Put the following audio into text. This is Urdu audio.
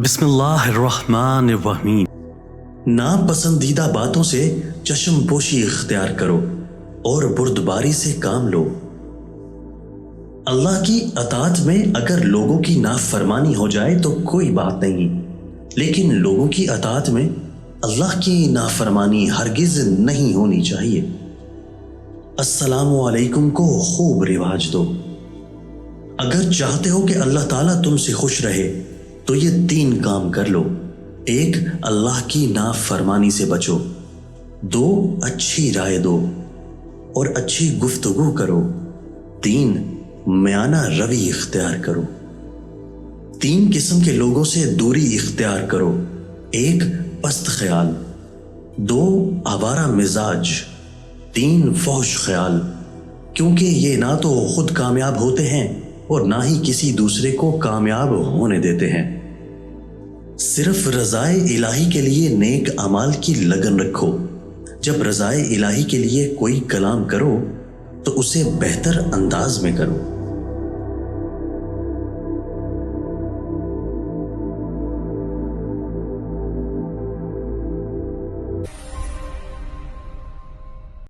بسم اللہ الرحمن الرحیم۔ ناپسندیدہ باتوں سے چشم پوشی اختیار کرو اور بردباری سے کام لو۔ اللہ کی اطاعت میں اگر لوگوں کی نافرمانی ہو جائے تو کوئی بات نہیں، لیکن لوگوں کی اطاعت میں اللہ کی نافرمانی ہرگز نہیں ہونی چاہیے۔ السلام علیکم کو خوب رواج دو۔ اگر چاہتے ہو کہ اللہ تعالیٰ تم سے خوش رہے تو یہ 3 کام کر لو۔ 1 اللہ کی نافرمانی سے بچو، 2 اچھی رائے دو اور اچھی گفتگو کرو، 3 میانہ روی اختیار کرو۔ 3 قسم کے لوگوں سے دوری اختیار کرو، 1 پست خیال، 2 آوارہ مزاج، 3 فحش خیال، کیونکہ یہ نہ تو خود کامیاب ہوتے ہیں اور نہ ہی کسی دوسرے کو کامیاب ہونے دیتے ہیں۔ صرف رضائے الہی کے لیے نیک اعمال کی لگن رکھو۔ جب رضائے الہی کے لیے کوئی کلام کرو تو اسے بہتر انداز میں کرو۔